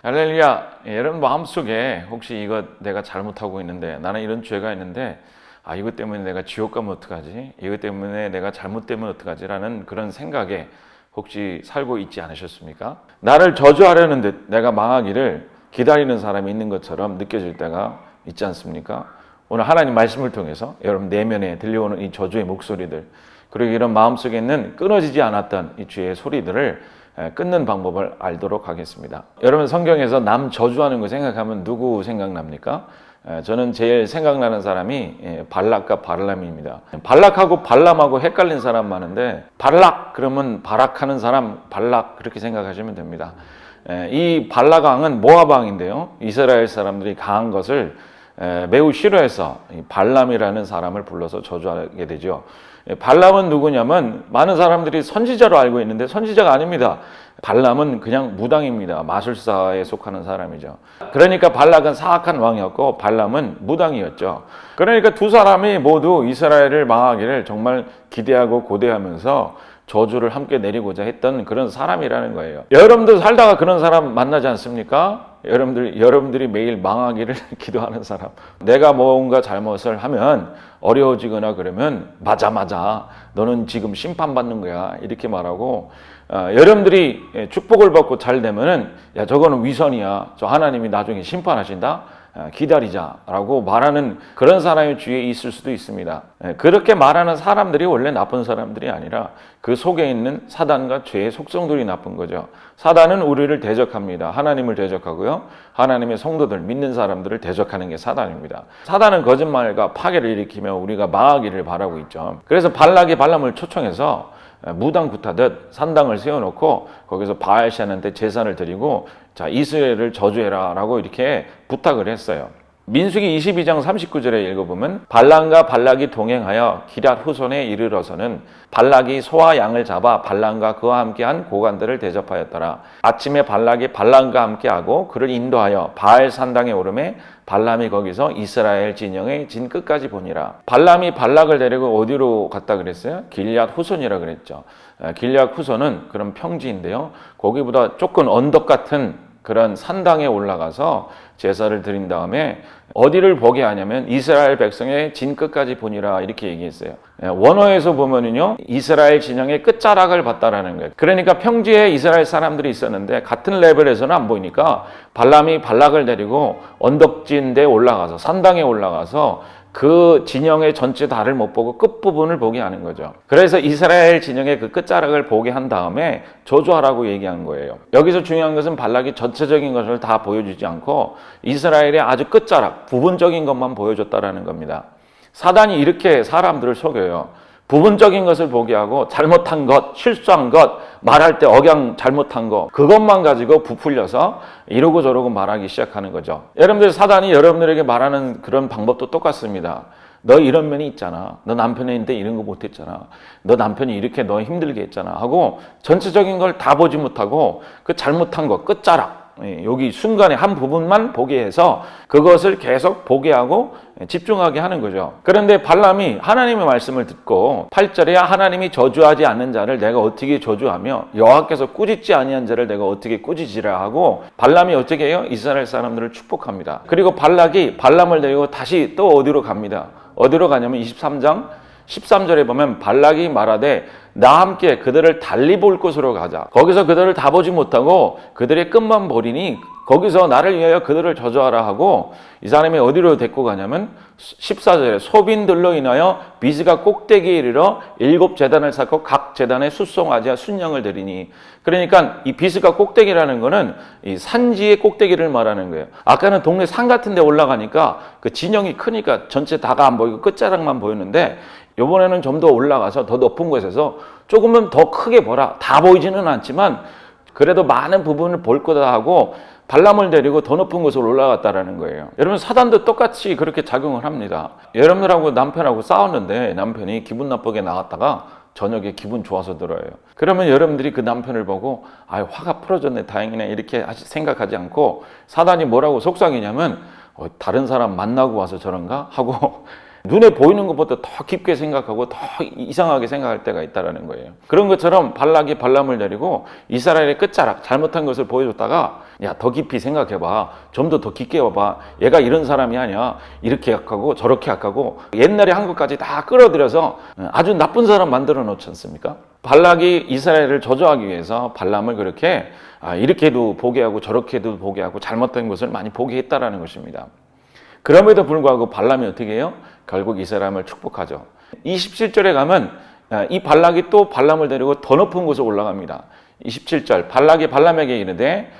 할렐루야. 여러분 마음속에 혹시 이거 내가 잘못하고 있는데, 나는 이런 죄가 있는데, 이것 때문에 내가 지옥 가면 어떡하지? 이것 때문에 내가 잘못되면 어떡하지? 라는 그런 생각에 혹시 살고 있지 않으셨습니까? 나를 저주하려는 듯 내가 망하기를 기다리는 사람이 있는 것처럼 느껴질 때가 있지 않습니까? 오늘 하나님 말씀을 통해서 여러분 내면에 들려오는 이 저주의 목소리들, 그리고 이런 마음속에 있는 끊어지지 않았던 이 죄의 소리들을 끊는 방법을 알도록 하겠습니다. 여러분 성경에서 남 저주하는 거 생각하면 누구 생각납니까? 저는 제일 생각나는 사람이 발락과 발람입니다. 발락하고 발람하고 헷갈린 사람 많은데, 발락 그러면 발악하는 사람 발락 그렇게 생각하시면 됩니다. 이 발락 왕은 모압 왕인데요, 이스라엘 사람들이 강한 것을 매우 싫어해서 발람이라는 사람을 불러서 저주하게 되죠. 발람은 누구냐면 많은 사람들이 선지자로 알고 있는데 선지자가 아닙니다. 발람은 그냥 무당입니다. 마술사에 속하는 사람이죠. 그러니까 발락은 사악한 왕이었고 발람은 무당이었죠. 그러니까 두 사람이 모두 이스라엘을 망하기를 정말 기대하고 고대하면서 저주를 함께 내리고자 했던 그런 사람이라는 거예요. 여러분들 살다가 그런 사람 만나지 않습니까? 여러분들이 매일 망하기를 기도하는 사람. 내가 뭔가 잘못을 하면 어려워지거나 그러면 맞아 너는 지금 심판받는 거야 이렇게 말하고, 여러분들이 축복을 받고 잘 되면은 야 저거는 위선이야, 저 하나님이 나중에 심판하신다, 기다리자라고 말하는 그런 사람이 주위에 있을 수도 있습니다. 그렇게 말하는 사람들이 원래 나쁜 사람들이 아니라 그 속에 있는 사단과 죄의 속성들이 나쁜 거죠. 사단은 우리를 대적합니다. 하나님을 대적하고요, 하나님의 성도들, 믿는 사람들을 대적하는 게 사단입니다. 사단은 거짓말과 파괴를 일으키며 우리가 망하기를 바라고 있죠. 그래서 발락이 발람을 초청해서 무당 굿하듯 산당을 세워놓고 거기서 바알샤한테 제사를 드리고 자 이스라엘을 저주해라 라고 이렇게 부탁을 했어요. 민수기 22장 39절에 읽어보면, 발람과 발락이 동행하여 기럇 후손에 이르러서는 발락이 소와 양을 잡아 발람과 그와 함께한 고관들을 대접하였더라. 아침에 발락이 발람과 함께하고 그를 인도하여 바알 산당에 오르매 발람이 거기서 이스라엘 진영의 진 끝까지 보니라. 발람이 발락을 데리고 어디로 갔다 그랬어요? 길앗 후손이라 그랬죠. 길앗 후손은 그런 평지인데요, 거기보다 조금 언덕 같은 그런 산당에 올라가서 제사를 드린 다음에 어디를 보게 하냐면 이스라엘 백성의 진 끝까지 보니라 이렇게 얘기했어요. 원어에서 보면은요, 이스라엘 진영의 끝자락을 봤다라는 거예요. 그러니까 평지에 이스라엘 사람들이 있었는데 같은 레벨에서는 안 보이니까 발람이 발락을 데리고 언덕진 데 올라가서 산당에 올라가서 그 진영의 전체 다를 못 보고 끝부분을 보게 하는 거죠. 그래서 이스라엘 진영의 그 끝자락을 보게 한 다음에 저주하라고 얘기한 거예요. 여기서 중요한 것은 발락이 전체적인 것을 다 보여주지 않고 이스라엘의 아주 끝자락, 부분적인 것만 보여줬다라는 겁니다. 사단이 이렇게 사람들을 속여요. 부분적인 것을 보게 하고 잘못한 것, 실수한 것, 말할 때 억양 잘못한 것, 그것만 가지고 부풀려서 이러고 저러고 말하기 시작하는 거죠. 여러분들, 사단이 여러분들에게 말하는 그런 방법도 똑같습니다. 너 이런 면이 있잖아. 너 남편인데 이런 거 못했잖아. 너 남편이 이렇게 너 힘들게 했잖아 하고 전체적인 걸 다 보지 못하고 그 잘못한 것, 끝자락, 여기 순간에 한 부분만 보게 해서 그것을 계속 보게 하고 집중하게 하는 거죠. 그런데 발람이 하나님의 말씀을 듣고 8절에 하나님이 저주하지 않는 자를 내가 어떻게 저주하며 여호와께서 꾸짖지 아니한 자를 내가 어떻게 꾸짖으라 하고, 발람이 어떻게 해요? 이스라엘 사람들을 축복합니다. 그리고 발락이 발람을 데리고 다시 또 어디로 갑니다. 어디로 가냐면 23장 13절에 보면 발락이 말하되 나 함께 그들을 달리 볼 곳으로 가자. 거기서 그들을 다 보지 못하고 그들의 끝만 보리니 거기서 나를 위하여 그들을 저주하라 하고, 이 사람이 어디로 데리고 가냐면 14절에 소빈들로 인하여 비스가 꼭대기에 이르러 7제단을 쌓고 각 제단에 숫송아지와 순양을 드리니. 그러니까 이 비스가 꼭대기라는 거는 이 산지의 꼭대기를 말하는 거예요. 아까는 동네 산 같은 데 올라가니까 그 진영이 크니까 전체 다가 안 보이고 끝자락만 보였는데, 이번에는 좀 더 올라가서 더 높은 곳에서 조금은 더 크게 보라. 다 보이지는 않지만 그래도 많은 부분을 볼 거다 하고 발람을 데리고 더 높은 곳으로 올라갔다라는 거예요. 여러분, 사단도 똑같이 그렇게 작용을 합니다. 여러분들하고 남편하고 싸웠는데 남편이 기분 나쁘게 나갔다가 저녁에 기분 좋아서 들어요. 그러면 여러분들이 그 남편을 보고 화가 풀어졌네, 다행이네 이렇게 생각하지 않고 사단이 뭐라고 속삭이냐면 다른 사람 만나고 와서 저런가 하고 눈에 보이는 것보다 더 깊게 생각하고 더 이상하게 생각할 때가 있다는 거예요. 그런 것처럼 발락이 발람을 내리고 이스라엘의 끝자락, 잘못한 것을 보여줬다가 야, 더 깊이 생각해봐. 좀 더 깊게 봐봐. 얘가 이런 사람이 아니야. 이렇게 약하고 저렇게 약하고 옛날에 한 것까지 다 끌어들여서 아주 나쁜 사람 만들어 놓지 않습니까? 발락이 이스라엘을 저주하기 위해서 발람을 그렇게 이렇게도 보게 하고 저렇게도 보게 하고 잘못된 것을 많이 보게 했다라는 것입니다. 그럼에도 불구하고 발람이 어떻게 해요? 결국 이 사람을 축복하죠. 27절에 가면 이 발락이 또 발람을 데리고 더 높은 곳에 올라갑니다. 27절 발락이 발람에게 이르되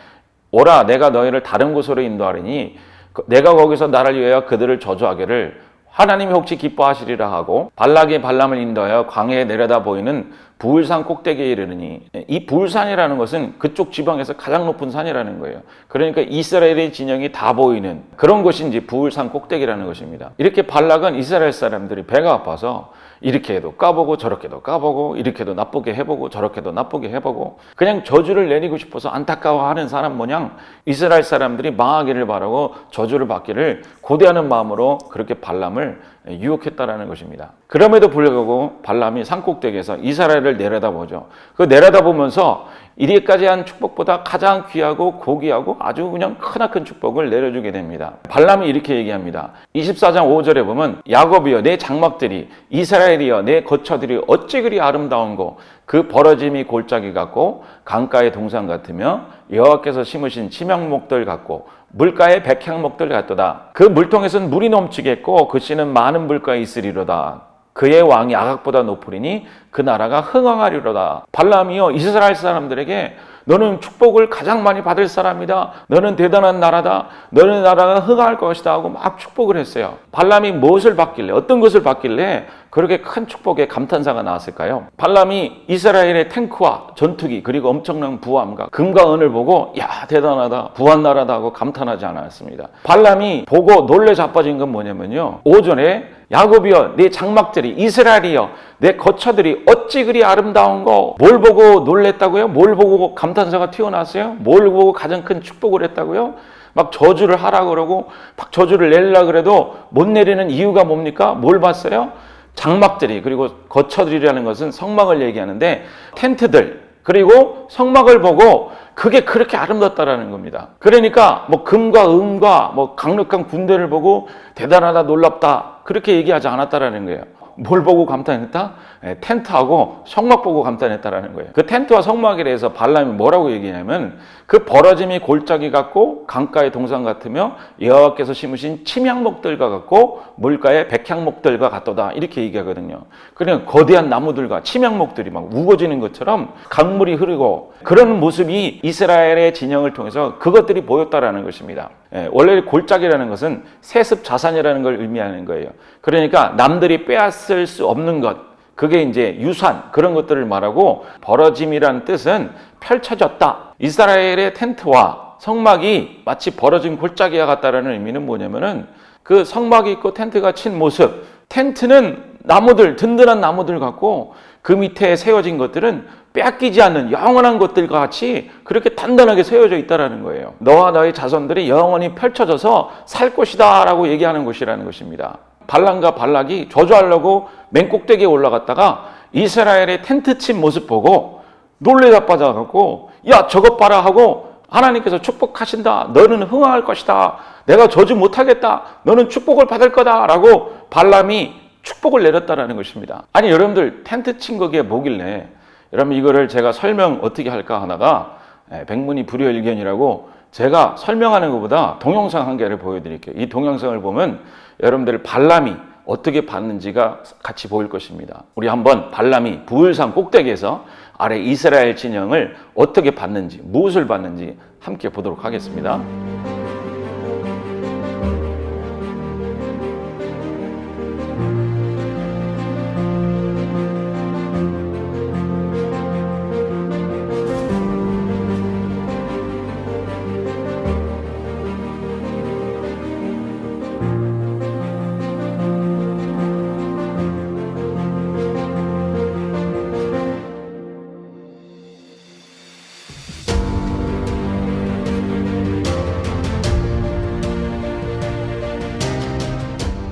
오라 내가 너희를 다른 곳으로 인도하리니 내가 거기서 나를 위하여 그들을 저주하기를 하나님이 혹시 기뻐하시리라 하고 발락이 발람을 인도하여 광야에 내려다 보이는 부울산 꼭대기에 이르르니 이 부울산이라는 것은 그쪽 지방에서 가장 높은 산이라는 거예요. 그러니까 이스라엘의 진영이 다 보이는 그런 곳이 이제 부울산 꼭대기라는 것입니다. 이렇게 발락은 이스라엘 사람들이 배가 아파서 이렇게 해도 까보고 저렇게도 까보고 이렇게도 나쁘게 해보고 저렇게도 나쁘게 해보고 그냥 저주를 내리고 싶어서 안타까워하는 사람 모양 이스라엘 사람들이 망하기를 바라고 저주를 받기를 고대하는 마음으로 그렇게 발람을 유혹했다라는 것입니다. 그럼에도 불구하고 발람이 산꼭대기에서 이스라엘을 내려다보죠. 그 내려다보면서 이리까지 한 축복보다 가장 귀하고 고귀하고 아주 그냥 크나큰 축복을 내려주게 됩니다. 발람이 이렇게 얘기합니다. 24장 5절에 보면 야곱이여 내 장막들이 이스라엘이여 내 거처들이 어찌 그리 아름다운고 그 벌어짐이 골짜기 같고 강가의 동산 같으며 여호와께서 심으신 침향목들 같고 물가의 백향목들 같도다. 그 물통에서는 물이 넘치겠고 그 씨는 많은 물가에 있으리로다. 그의 왕이 아각보다 높으리니 그 나라가 흥왕하리로다. 발람이요 이스라엘 사람들에게 너는 축복을 가장 많이 받을 사람이다. 너는 대단한 나라다. 너는 나라가 흥할 것이다 하고 막 축복을 했어요. 발람이 무엇을 받길래 어떤 것을 받길래 그렇게 큰 축복의 감탄사가 나왔을까요? 발람이 이스라엘의 탱크와 전투기 그리고 엄청난 부함과 금과 은을 보고 야 대단하다 부한 나라다 하고 감탄하지 않았습니다. 발람이 보고 놀래 자빠진 건 뭐냐면요. 오전에 야곱이여 내 장막들이 이스라엘이여 내 거처들이 어찌 그리 아름다운고 뭘 보고 놀랬다고요? 뭘 보고 감탄사가 튀어나왔어요? 뭘 보고 가장 큰 축복을 했다고요? 막 저주를 하라고 그러고 막 저주를 내리려고 그래도 못 내리는 이유가 뭡니까? 뭘 봤어요? 장막들이 그리고 거처들이라는 것은 성막을 얘기하는데 텐트들 그리고 성막을 보고 그게 그렇게 아름답다라는 겁니다. 그러니까 뭐 금과 은과 뭐 강력한 군대를 보고 대단하다 놀랍다 그렇게 얘기하지 않았다라는 거예요. 뭘 보고 감탄했다? 텐트하고 성막 보고 감탄했다라는 거예요. 그 텐트와 성막에 대해서 발람이 뭐라고 얘기하냐면 그 벌어짐이 골짜기 같고 강가의 동산 같으며 여호와께서 심으신 침향목들과 같고 물가의 백향목들과 같도다 이렇게 얘기하거든요. 그냥 거대한 나무들과 침향목들이 막 우거지는 것처럼 강물이 흐르고 그런 모습이 이스라엘의 진영을 통해서 그것들이 보였다라는 것입니다. 원래 골짜기라는 것은 세습 자산이라는 걸 의미하는 거예요. 그러니까 남들이 빼앗을 수 없는 것 그게 이제 유산 그런 것들을 말하고 벌어짐이라는 뜻은 펼쳐졌다. 이스라엘의 텐트와 성막이 마치 벌어진 골짜기와 같다라는 의미는 뭐냐면은 그 성막이 있고 텐트가 친 모습 텐트는 나무들 든든한 나무들 같고 그 밑에 세워진 것들은 빼앗기지 않는 영원한 것들과 같이 그렇게 단단하게 세워져 있다는 거예요. 너와 너의 자손들이 영원히 펼쳐져서 살 것이다 라고 얘기하는 것이라는 것입니다. 발람과 발락이 저주하려고 맨 꼭대기에 올라갔다가 이스라엘의 텐트 친 모습 보고 놀래 자빠져갖고 야 저것 봐라 하고 하나님께서 축복하신다. 너는 흥황할 것이다. 내가 저주 못하겠다. 너는 축복을 받을 거다 라고 발람이 축복을 내렸다는 것입니다. 아니 여러분들 텐트 친 거기에 뭐길래 여러분 이거를 제가 설명 어떻게 할까 하다가 백문이 불여일견이라고 제가 설명하는 것보다 동영상 한 개를 보여드릴게요. 이 동영상을 보면 여러분들 발람이 어떻게 받는지가 같이 보일 것입니다. 우리 한번 발람이 부울산 꼭대기에서 아래 이스라엘 진영을 어떻게 받는지 무엇을 받는지 함께 보도록 하겠습니다.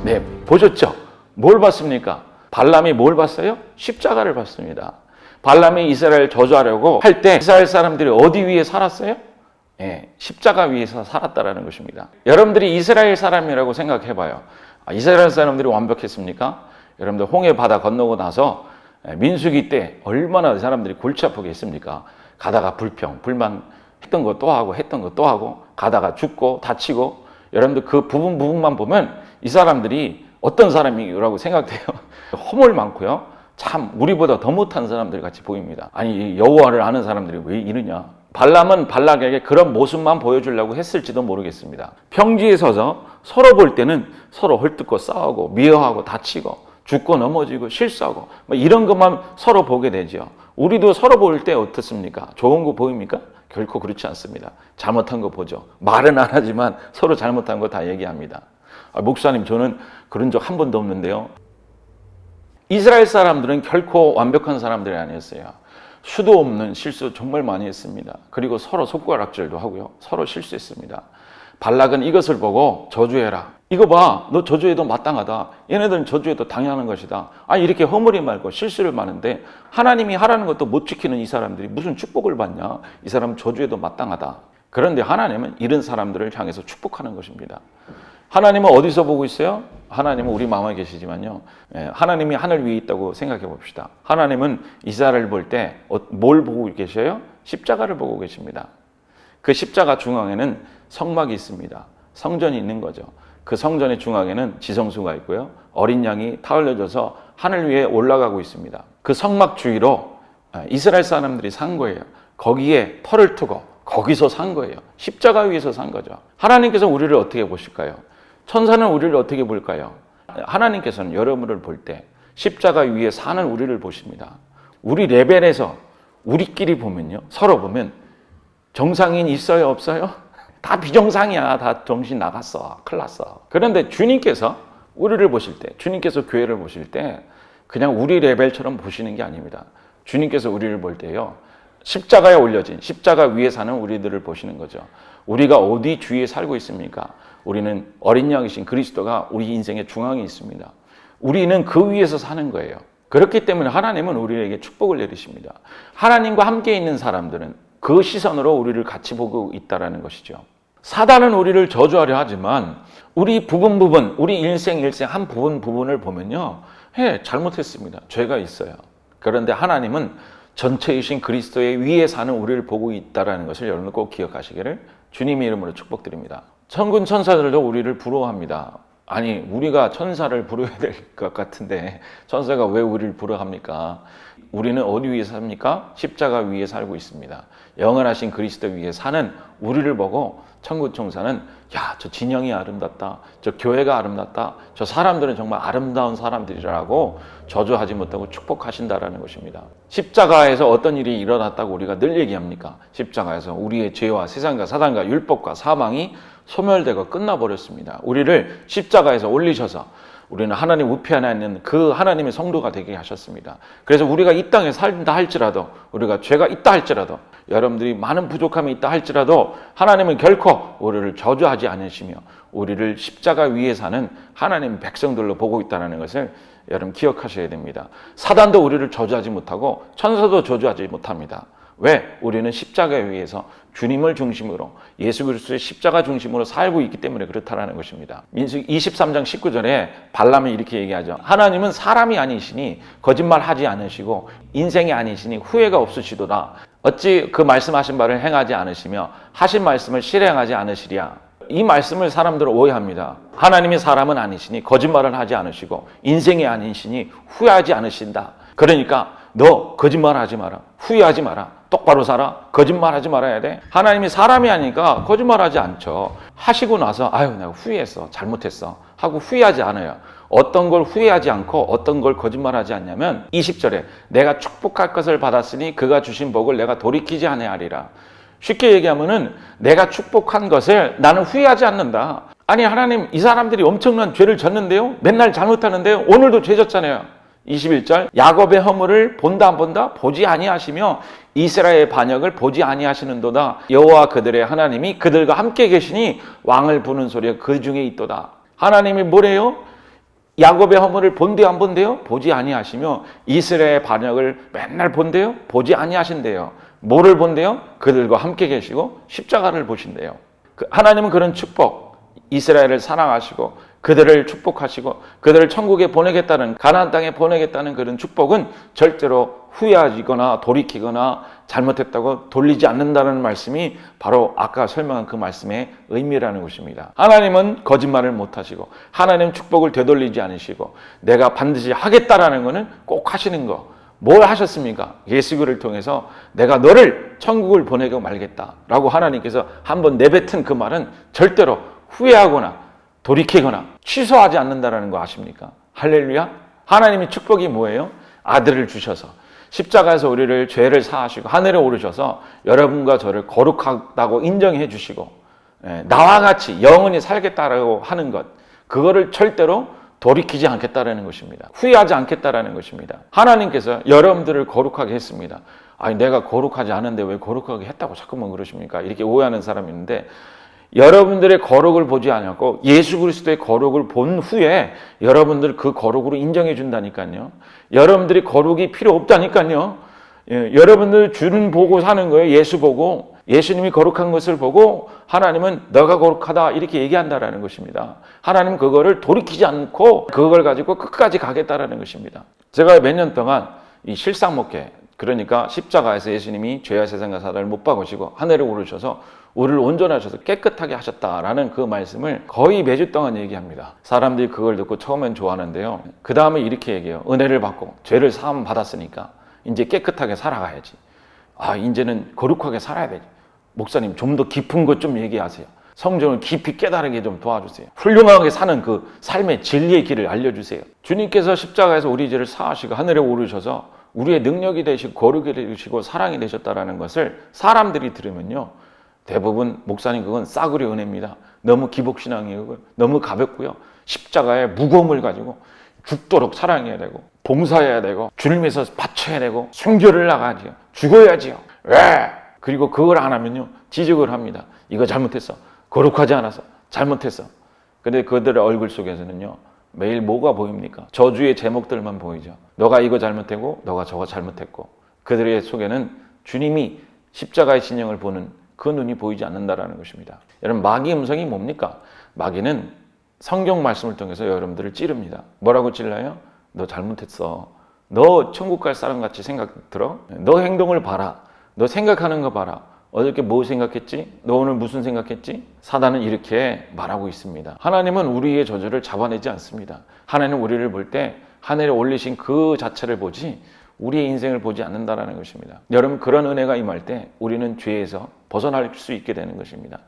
네, 보셨죠? 뭘 봤습니까? 발람이 뭘 봤어요? 십자가를 봤습니다. 발람이 이스라엘을 저주하려고 할 때 이스라엘 사람들이 어디 위에 살았어요? 예, 십자가 위에서 살았다라는 것입니다. 여러분들이 이스라엘 사람이라고 생각해봐요. 이스라엘 사람들이 완벽했습니까? 여러분들 홍해 바다 건너고 나서 민수기 때 얼마나 사람들이 골치 아프게 했습니까? 가다가 불만 했던 거 또 하고 했던 거 또 하고 가다가 죽고 다치고 여러분들 그 부분만 보면 이 사람들이 어떤 사람이라고 생각돼요. 허물 많고요. 참 우리보다 더 못한 사람들 같이 보입니다. 아니 여호와를 아는 사람들이 왜 이러냐. 발람은 발락에게 그런 모습만 보여주려고 했을지도 모르겠습니다. 평지에 서서 서로 볼 때는 서로 헐뜯고 싸우고 미워하고 다치고 죽고 넘어지고 실수하고 뭐 이런 것만 서로 보게 되죠. 우리도 서로 볼 때 어떻습니까? 좋은 거 보입니까? 결코 그렇지 않습니다. 잘못한 거 보죠. 말은 안 하지만 서로 잘못한 거 다 얘기합니다. 목사님 저는 그런 적 한 번도 없는데요. 이스라엘 사람들은 결코 완벽한 사람들이 아니었어요. 수도 없는 실수 정말 많이 했습니다. 그리고 서로 손가락질도 하고요. 서로 실수했습니다. 발락은 이것을 보고 저주해라. 이거 봐, 너 저주해도 마땅하다. 얘네들은 저주해도 당연한 것이다. 아니 이렇게 허물이 많고 실수를 많은데 하나님이 하라는 것도 못 지키는 이 사람들이 무슨 축복을 받냐. 이 사람은 저주해도 마땅하다. 그런데 하나님은 이런 사람들을 향해서 축복하는 것입니다. 하나님은 어디서 보고 있어요? 하나님은 우리 마음에 계시지만요. 하나님이 하늘 위에 있다고 생각해 봅시다. 하나님은 이스라엘을 볼 때 뭘 보고 계셔요? 십자가를 보고 계십니다. 그 십자가 중앙에는 성막이 있습니다. 성전이 있는 거죠. 그 성전의 중앙에는 지성소가 있고요. 어린 양이 타올려져서 하늘 위에 올라가고 있습니다. 그 성막 주위로 이스라엘 사람들이 산 거예요. 거기에 터를 트고 거기서 산 거예요. 십자가 위에서 산 거죠. 하나님께서 우리를 어떻게 보실까요? 천사는 우리를 어떻게 볼까요? 하나님께서는 여러분을 볼 때 십자가 위에 사는 우리를 보십니다. 우리 레벨에서 우리끼리 보면요. 서로 보면 정상인 있어요? 없어요? 다 비정상이야. 다 정신 나갔어. 큰일 났어. 그런데 주님께서 우리를 보실 때, 주님께서 교회를 보실 때 그냥 우리 레벨처럼 보시는 게 아닙니다. 주님께서 우리를 볼 때요. 십자가에 올려진 십자가 위에 사는 우리들을 보시는 거죠. 우리가 어디 주위에 살고 있습니까? 우리는 어린 양이신 그리스도가 우리 인생의 중앙에 있습니다. 우리는 그 위에서 사는 거예요. 그렇기 때문에 하나님은 우리에게 축복을 내리십니다. 하나님과 함께 있는 사람들은 그 시선으로 우리를 같이 보고 있다는 것이죠. 사단은 우리를 저주하려 하지만 우리 부분 우리 일생 한 부분을 보면요. 잘못했습니다. 죄가 있어요. 그런데 하나님은 전체이신 그리스도의 위에 사는 우리를 보고 있다는 것을 여러분 꼭 기억하시기를 주님의 이름으로 축복드립니다. 천군 천사들도 우리를 부러워합니다. 아니 우리가 천사를 부러워야 될 것 같은데 천사가 왜 우리를 부러워합니까? 우리는 어디 위에 삽니까? 십자가 위에 살고 있습니다. 영원하신 그리스도 위에 사는 우리를 보고 천군 천사는 야, 저 진영이 아름답다. 저 교회가 아름답다. 저 사람들은 정말 아름다운 사람들이라고 저주하지 못하고 축복하신다라는 것입니다. 십자가에서 어떤 일이 일어났다고 우리가 늘 얘기합니까? 십자가에서 우리의 죄와 세상과 사단과 율법과 사망이 소멸되고 끝나버렸습니다. 우리를 십자가에서 올리셔서 우리는 하나님 우편 안에 있는 그 하나님의 성도가 되게 하셨습니다. 그래서 우리가 이 땅에 살다 할지라도 우리가 죄가 있다 할지라도 여러분들이 많은 부족함이 있다 할지라도 하나님은 결코 우리를 저주하지 않으시며 우리를 십자가 위에 사는 하나님 백성들로 보고 있다는 것을 여러분 기억하셔야 됩니다. 사단도 우리를 저주하지 못하고 천사도 저주하지 못합니다. 왜? 우리는 십자가 위에서 주님을 중심으로 예수 그리스도의 십자가 중심으로 살고 있기 때문에 그렇다는 것입니다. 민수기 23장 19절에 발람이 이렇게 얘기하죠. 하나님은 사람이 아니시니 거짓말하지 않으시고 인생이 아니시니 후회가 없으시도다. 어찌 그 말씀하신 바를 행하지 않으시며 하신 말씀을 실행하지 않으시랴. 이 말씀을 사람들은 오해합니다. 하나님이 사람은 아니시니 거짓말을 하지 않으시고 인생이 아니시니 후회하지 않으신다. 그러니까 너 거짓말하지 마라. 후회하지 마라. 똑바로 살아. 거짓말하지 말아야 돼. 하나님이 사람이 아니니까 거짓말하지 않죠. 하시고 나서 아유 내가 후회했어. 잘못했어. 하고 후회하지 않아요. 어떤 걸 후회하지 않고 어떤 걸 거짓말하지 않냐면 20절에 내가 축복할 것을 받았으니 그가 주신 복을 내가 돌이키지 아니하리라. 쉽게 얘기하면은 내가 축복한 것을 나는 후회하지 않는다. 아니 하나님 이 사람들이 엄청난 죄를 졌는데요. 맨날 잘못하는데요. 오늘도 죄 졌잖아요. 21절 야곱의 허물을 본다 안 본다? 보지 아니하시며 이스라엘의 반역을 보지 아니하시는도다. 여호와 그들의 하나님이 그들과 함께 계시니 왕을 부는 소리가 그 중에 있도다. 하나님이 뭐래요? 야곱의 허물을 본대요, 안 본대요? 보지 아니하시며 이스라엘의 반역을 맨날 본대요? 보지 아니하신대요. 뭐를 본대요? 그들과 함께 계시고 십자가를 보신대요. 하나님은 그런 축복, 이스라엘을 사랑하시고 그들을 축복하시고 그들을 천국에 보내겠다는, 가나안 땅에 보내겠다는 그런 축복은 절대로 후회하거나 돌이키거나 잘못했다고 돌리지 않는다는 말씀이 바로 아까 설명한 그 말씀의 의미라는 것입니다. 하나님은 거짓말을 못하시고 하나님 축복을 되돌리지 않으시고 내가 반드시 하겠다라는 것은 꼭 하시는 거. 뭘 하셨습니까? 예수를 통해서 내가 너를 천국을 보내고 말겠다라고 하나님께서 한번 내뱉은 그 말은 절대로 후회하거나 돌이키거나 취소하지 않는다는 거 아십니까? 할렐루야. 하나님의 축복이 뭐예요? 아들을 주셔서 십자가에서 우리를 죄를 사하시고 하늘에 오르셔서 여러분과 저를 거룩하다고 인정해 주시고 나와 같이 영원히 살겠다라고 하는 것, 그거를 절대로 돌이키지 않겠다라는 것입니다. 후회하지 않겠다라는 것입니다. 하나님께서 여러분들을 거룩하게 했습니다. 아니 내가 거룩하지 않은데 왜 거룩하게 했다고 자꾸만 그러십니까? 이렇게 오해하는 사람이 있는데, 여러분들의 거룩을 보지 않았고 예수 그리스도의 거룩을 본 후에 여러분들 그 거룩으로 인정해 준다니까요. 여러분들이 거룩이 필요 없다니까요. 여러분들 주는 보고 사는 거예요. 예수 보고, 예수님이 거룩한 것을 보고 하나님은 너가 거룩하다 이렇게 얘기한다라는 것입니다. 하나님은 그거를 돌이키지 않고 그걸 가지고 끝까지 가겠다라는 것입니다. 제가 몇 년 동안 이 실상목회, 그러니까 십자가에서 예수님이 죄와 세상과 사단을 못 박으시고 하늘에 오르셔서 우리를 온전하셔서 깨끗하게 하셨다라는 그 말씀을 거의 매주 동안 얘기합니다. 사람들이 그걸 듣고 처음엔 좋아하는데요. 그 다음에 이렇게 얘기해요. 은혜를 받고 죄를 사함 받았으니까 이제 깨끗하게 살아가야지. 이제는 거룩하게 살아야 되지. 목사님 좀 더 깊은 것 좀 얘기하세요. 성경을 깊이 깨달게 좀 도와주세요. 훌륭하게 사는 그 삶의 진리의 길을 알려주세요. 주님께서 십자가에서 우리 죄를 사하시고 하늘에 오르셔서 우리의 능력이 되시고 거룩이 되시고 사랑이 되셨다라는 것을 사람들이 들으면요, 대부분 목사님 그건 싸구려 은혜입니다. 너무 기복신앙이고 너무 가볍고요. 십자가의 무거움을 가지고 죽도록 사랑해야 되고 봉사해야 되고 주님에서 바쳐야 되고 순교를 나가지요. 죽어야지요. 왜? 그리고 그걸 안 하면요 지적을 합니다. 이거 잘못했어. 거룩하지 않아서 잘못했어. 근데 그들의 얼굴 속에서는요 매일 뭐가 보입니까? 저주의 제목들만 보이죠. 너가 이거 잘못했고 너가 저거 잘못했고, 그들의 속에는 주님이 십자가의 진영을 보는 그 눈이 보이지 않는다라는 것입니다. 여러분, 마귀의 음성이 뭡니까? 마귀는 성경 말씀을 통해서 여러분들을 찌릅니다. 뭐라고 찔러요? 너 잘못했어. 너 천국 갈 사람 같이 생각 들어? 너 행동을 봐라. 너 생각하는 거 봐라. 어저께 뭐 생각했지? 너 오늘 무슨 생각했지? 사단은 이렇게 말하고 있습니다. 하나님은 우리의 저주를 잡아내지 않습니다. 하나님은 우리를 볼 때 하늘에 올리신 그 자체를 보지 우리의 인생을 보지 않는다라는 것입니다. 여러분, 그런 은혜가 임할 때 우리는 죄에서 벗어날 수 있게 되는 것입니다.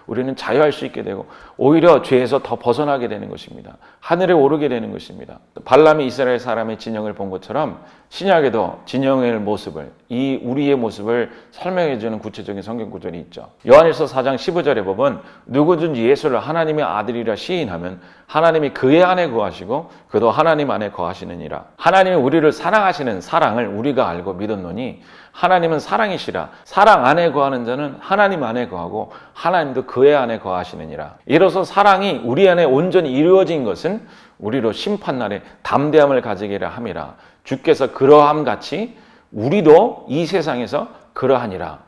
우리는 자유할 수 있게 되고 오히려 죄에서 더 벗어나게 되는 것입니다. 하늘에 오르게 되는 것입니다. 발람이 이스라엘 사람의 진영을 본 것처럼 신약에도 진영의 모습을, 이 우리의 모습을 설명해 주는 구체적인 성경 구절이 있죠. 요한일서 4장 15절에 보면 누구든지 예수를 하나님의 아들이라 시인하면 하나님이 그의 안에 거하시고 그도 하나님 안에 거하시느니라. 하나님이 우리를 사랑하시는 사랑을 우리가 알고 믿었노니 하나님은 사랑이시라. 사랑 안에 거하는 자는 하나님 안에 거하고 하나님도 그의 안에 거하시느니라. 이로써 사랑이 우리 안에 온전히 이루어진 것은 우리로 심판날에 담대함을 가지게 함이라. 주께서 그러함 같이 우리도 이 세상에서 그러하니라.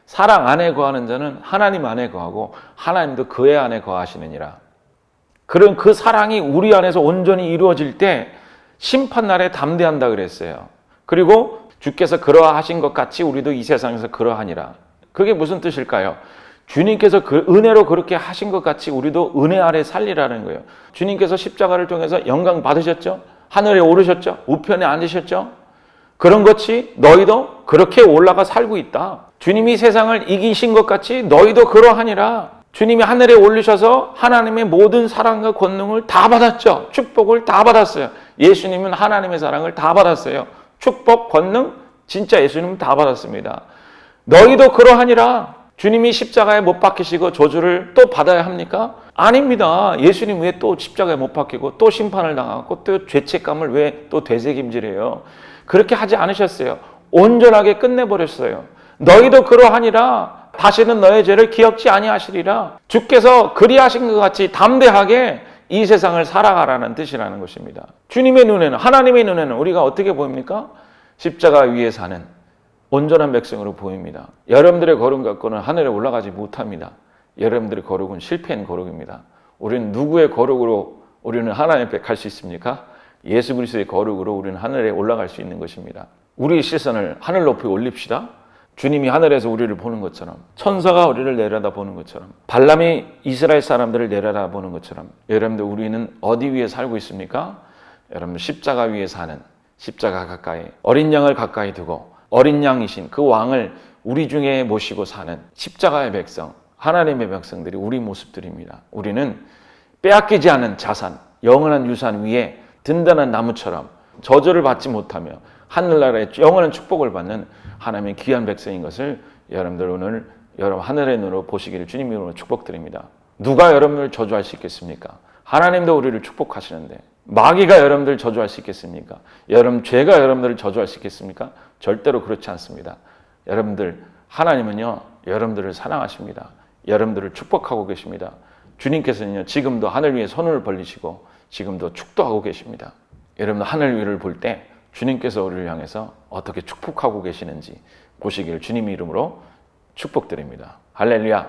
사랑 안에 거하는 자는 하나님 안에 거하고 하나님도 그의 안에 거하시느니라. 그런 그 사랑이 우리 안에서 온전히 이루어질 때 심판날에 담대한다 그랬어요. 그리고 주께서 그러하신 것 같이 우리도 이 세상에서 그러하니라. 그게 무슨 뜻일까요? 주님께서 그 은혜로 그렇게 하신 것 같이 우리도 은혜 아래 살리라는 거예요. 주님께서 십자가를 통해서 영광 받으셨죠? 하늘에 오르셨죠? 우편에 앉으셨죠? 그런 것이 너희도 그렇게 올라가 살고 있다. 주님이 세상을 이기신 것 같이 너희도 그러하니라. 주님이 하늘에 올리셔서 하나님의 모든 사랑과 권능을 다 받았죠. 축복을 다 받았어요. 예수님은 하나님의 사랑을 다 받았어요. 축복, 권능, 진짜 예수님은 다 받았습니다. 너희도 그러하니라. 주님이 십자가에 못 박히시고 저주를 또 받아야 합니까? 아닙니다. 예수님 왜 또 십자가에 못 박히고 또 심판을 당하고 또 죄책감을 왜 또 되새김질해요? 그렇게 하지 않으셨어요. 온전하게 끝내버렸어요. 너희도 그러하니라. 다시는 너의 죄를 기억지 아니하시리라. 주께서 그리하신 것 같이 담대하게 이 세상을 살아가라는 뜻이라는 것입니다. 주님의 눈에는, 하나님의 눈에는 우리가 어떻게 보입니까? 십자가 위에 사는 온전한 백성으로 보입니다. 여러분들의 걸음 갖고는 하늘에 올라가지 못합니다. 여러분들의 거룩은 실패한 거룩입니다. 우리는 누구의 거룩으로 우리는 하나님 앞에 갈 수 있습니까? 예수 그리스도의 거룩으로 우리는 하늘에 올라갈 수 있는 것입니다. 우리의 시선을 하늘 높이 올립시다. 주님이 하늘에서 우리를 보는 것처럼, 천사가 우리를 내려다보는 것처럼, 발람이 이스라엘 사람들을 내려다보는 것처럼, 여러분들 우리는 어디 위에 살고 있습니까? 여러분들 십자가 위에 사는, 십자가 가까이, 어린 양을 가까이 두고 어린 양이신 그 왕을 우리 중에 모시고 사는 십자가의 백성, 하나님의 백성들이 우리 모습들입니다. 우리는 빼앗기지 않은 자산, 영원한 유산 위에 든든한 나무처럼 저주를 받지 못하며 하늘나라의 영원한 축복을 받는 하나님의 귀한 백성인 것을 여러분들 오늘 여러분 하늘의 눈으로 보시기를 주님 이름으로 축복드립니다. 누가 여러분을 저주할 수 있겠습니까? 하나님도 우리를 축복하시는데 마귀가 여러분들 저주할 수 있겠습니까? 여러분 죄가 여러분들을 저주할 수 있겠습니까? 절대로 그렇지 않습니다. 여러분들 하나님은요 여러분들을 사랑하십니다. 여러분들을 축복하고 계십니다. 주님께서는요 지금도 하늘 위에 손을 벌리시고 지금도 축도하고 계십니다. 여러분 하늘 위를 볼 때 주님께서 우리를 향해서 어떻게 축복하고 계시는지 보시기를 주님 이름으로 축복드립니다. 할렐루야.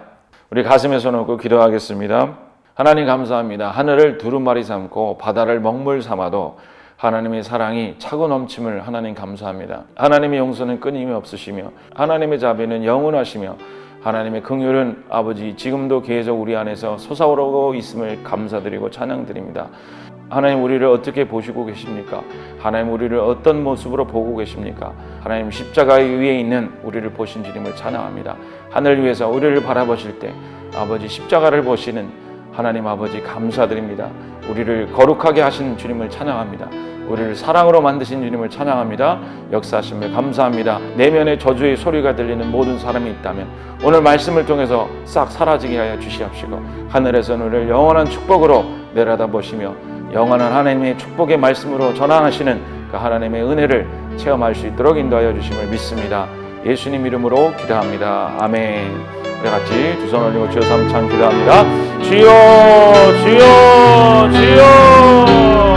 우리 가슴에 손 얹고 기도하겠습니다. 하나님 감사합니다. 하늘을 두루마리 삼고 바다를 먹물 삼아도 하나님의 사랑이 차고 넘침을 하나님 감사합니다. 하나님의 용서는 끊임이 없으시며 하나님의 자비는 영원하시며 하나님의 긍휼은 아버지 지금도 계속 우리 안에서 솟아오르고 있음을 감사드리고 찬양드립니다. 하나님 우리를 어떻게 보시고 계십니까? 하나님 우리를 어떤 모습으로 보고 계십니까? 하나님 십자가 위에 있는 우리를 보신 주님을 찬양합니다. 하늘 위에서 우리를 바라보실 때 아버지 십자가를 보시는 하나님 아버지 감사드립니다. 우리를 거룩하게 하신 주님을 찬양합니다. 우리를 사랑으로 만드신 주님을 찬양합니다. 역사하심을 감사합니다. 내면의 저주의 소리가 들리는 모든 사람이 있다면 오늘 말씀을 통해서 싹 사라지게 하여 주시옵시고 하늘에서 우리를 영원한 축복으로 내려다보시며 영원한 하나님의 축복의 말씀으로 전환하시는 그 하나님의 은혜를 체험할 수 있도록 인도하여 주심을 믿습니다. 예수님 이름으로 기도합니다. 아멘. 우리 같이 두 손 올리고 주여 삼창 기도합니다. 주여 주여 주여